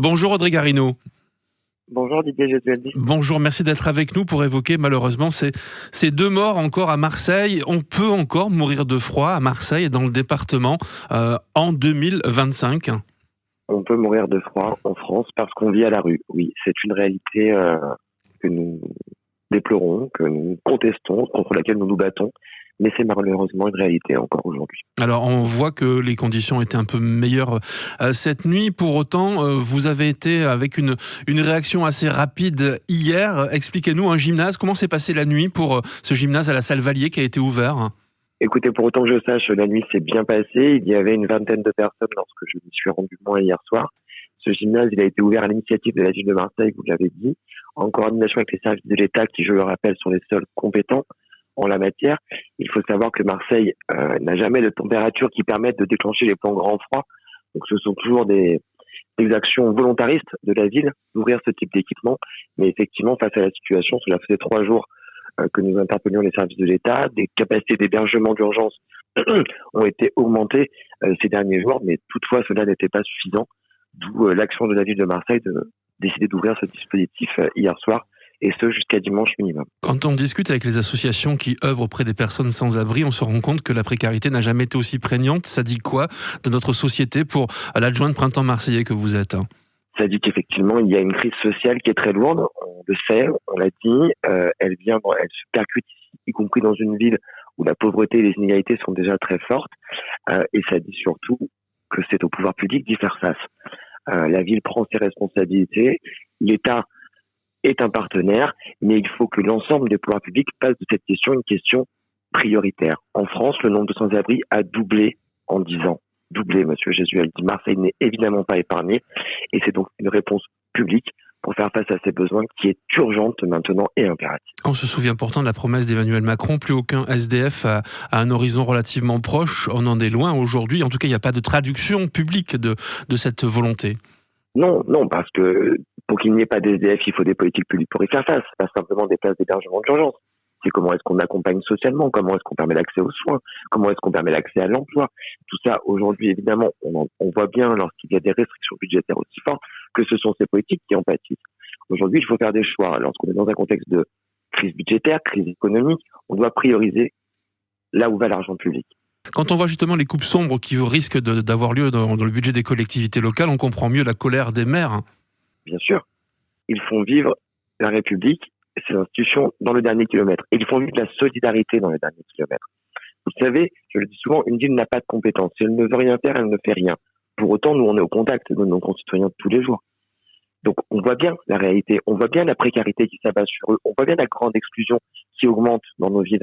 Bonjour Audrey Garino. Bonjour Didier Gesualdi. Bonjour, merci d'être avec nous pour évoquer malheureusement ces 2 morts encore à Marseille. On peut encore mourir de froid à Marseille et dans le département en 2025. On peut mourir de froid en France parce qu'on vit à la rue. Oui, c'est une réalité que nous déplorons, que nous contestons, contre laquelle nous nous battons. Mais c'est malheureusement une réalité encore aujourd'hui. Alors on voit que les conditions étaient un peu meilleures cette nuit. Pour autant, vous avez été avec une réaction assez rapide hier. Expliquez-nous un gymnase. Comment s'est passée la nuit pour ce gymnase à la Salle Vallier qui a été ouvert ? Écoutez, pour autant que je sache, la nuit s'est bien passée. Il y avait une vingtaine de personnes lorsque je me suis rendu moi hier soir. Ce gymnase, il a été ouvert à l'initiative de la ville de Marseille, vous l'avez dit, en coordination avec les services de l'État qui, je le rappelle, sont les seuls compétents en la matière. Il faut savoir que Marseille n'a jamais de température qui permette de déclencher les plans grand froid. Donc ce sont toujours des actions volontaristes de la ville d'ouvrir ce type d'équipement. Mais effectivement, face à la situation, cela faisait 3 jours que nous interpellions les services de l'État. Des capacités d'hébergement d'urgence ont été augmentées ces derniers jours, mais toutefois cela n'était pas suffisant. D'où l'action de la ville de Marseille de décider d'ouvrir ce dispositif hier soir, et ce jusqu'à dimanche minimum. Quand on discute avec les associations qui œuvrent auprès des personnes sans abri, on se rend compte que la précarité n'a jamais été aussi prégnante. Ça dit quoi de notre société pour l'adjointe Printemps Marseillais que vous êtes ? Ça dit qu'effectivement, il y a une crise sociale qui est très lourde, on le sait, on l'a dit, elle se percute ici, y compris dans une ville où la pauvreté et les inégalités sont déjà très fortes, et ça dit surtout que c'est au pouvoir public d'y faire face. La ville prend ses responsabilités, l'État est un partenaire, mais il faut que l'ensemble des pouvoirs publics fassent de cette question une question prioritaire. En France, le nombre de sans-abri a doublé en 10 ans. Doublé, monsieur Gesualdi. Marseille n'est évidemment pas épargné, et c'est donc une réponse publique pour faire face à ces besoins qui est urgente maintenant et impérative. On se souvient pourtant de la promesse d'Emmanuel Macron, plus aucun SDF à un horizon relativement proche. On en est loin aujourd'hui. En tout cas, il n'y a pas de traduction publique de cette volonté. Non, parce que pour qu'il n'y ait pas d'SDF, il faut des politiques publiques pour y faire face, pas simplement des places d'hébergement d'urgence. C'est comment est-ce qu'on accompagne socialement, comment est-ce qu'on permet l'accès aux soins, comment est-ce qu'on permet l'accès à l'emploi. Tout ça, aujourd'hui, évidemment, on voit bien lorsqu'il y a des restrictions budgétaires aussi fortes que ce sont ces politiques qui en pâtissent. Aujourd'hui, il faut faire des choix. Lorsqu'on est dans un contexte de crise budgétaire, crise économique, on doit prioriser là où va l'argent public. Quand on voit justement les coupes sombres qui risquent d'avoir lieu dans le budget des collectivités locales, on comprend mieux la colère des maires. Bien sûr, ils font vivre la République et ses institutions dans le dernier kilomètre. Et ils font vivre la solidarité dans le dernier kilomètre. Vous savez, je le dis souvent, une ville n'a pas de compétences. Si elle ne veut rien faire, elle ne fait rien. Pour autant, nous, on est au contact de nos concitoyens tous les jours. Donc, on voit bien la réalité, on voit bien la précarité qui s'abat sur eux, on voit bien la grande exclusion qui augmente dans nos villes.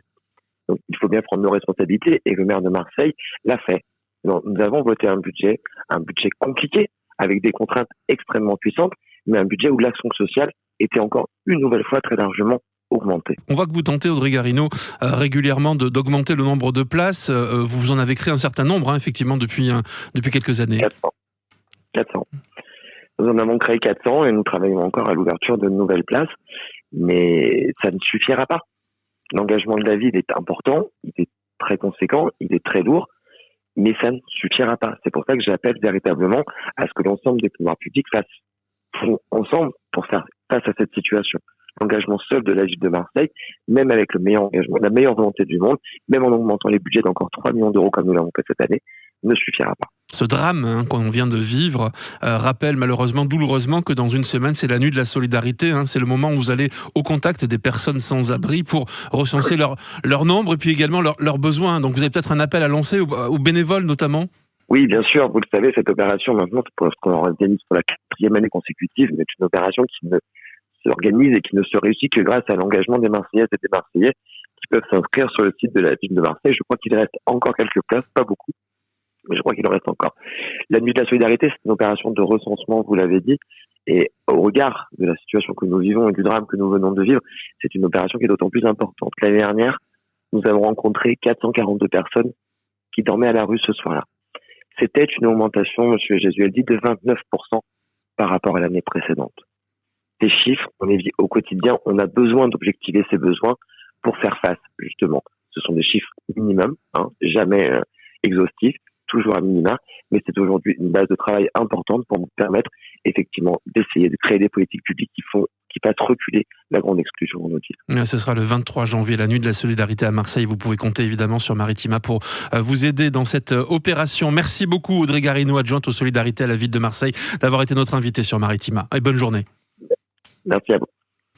Donc, il faut bien prendre nos responsabilités, et le maire de Marseille l'a fait. Donc, nous avons voté un budget compliqué, avec des contraintes extrêmement puissantes, mais un budget où l'action sociale était encore une nouvelle fois très largement augmentée. On voit que vous tentez, Audrey Garino, régulièrement d'augmenter le nombre de places. Vous en avez créé un certain nombre, effectivement, depuis quelques années. 400. Nous en avons créé 400 et nous travaillons encore à l'ouverture de nouvelles places, mais ça ne suffira pas. L'engagement de la ville est important, il est très conséquent, il est très lourd, mais ça ne suffira pas. C'est pour ça que j'appelle véritablement à ce que l'ensemble des pouvoirs publics font ensemble pour faire face à cette situation. L'engagement seul de la ville de Marseille, même avec le meilleur engagement, la meilleure volonté du monde, même en augmentant les budgets d'encore 3 millions d'euros comme nous l'avons fait cette année, ne suffira pas. Ce drame qu'on vient de vivre rappelle malheureusement, douloureusement, que dans une semaine, c'est la nuit de la solidarité. C'est le moment où vous allez au contact des personnes sans abri pour recenser leur nombre et puis également leurs besoins. Donc vous avez peut-être un appel à lancer aux bénévoles notamment ? Oui, bien sûr. Vous le savez, cette opération, maintenant, parce qu'on organise pour la 4e année consécutive, c'est une opération qui ne s'organise et qui ne se réussit que grâce à l'engagement des Marseillaises et des Marseillais qui peuvent s'inscrire sur le site de la ville de Marseille. Je crois qu'il reste encore quelques places, pas beaucoup, mais je crois qu'il en reste encore. La nuit de la solidarité, c'est une opération de recensement, vous l'avez dit, et au regard de la situation que nous vivons et du drame que nous venons de vivre, c'est une opération qui est d'autant plus importante. L'année dernière, nous avons rencontré 442 personnes qui dormaient à la rue ce soir-là. C'était une augmentation, monsieur Gesualdi, de 29% par rapport à l'année précédente. Ces chiffres, on les vit au quotidien, on a besoin d'objectiver ces besoins pour faire face, justement. Ce sont des chiffres minimums, jamais exhaustifs, toujours à minima, mais c'est aujourd'hui une base de travail importante pour nous permettre effectivement d'essayer de créer des politiques publiques qui fassent reculer la grande exclusion en autisme. Ce sera le 23 janvier, la nuit de la solidarité à Marseille. Vous pouvez compter évidemment sur Maritima pour vous aider dans cette opération. Merci beaucoup Audrey Garino, adjointe aux solidarités à la ville de Marseille, d'avoir été notre invitée sur Maritima. Et bonne journée. Merci à vous.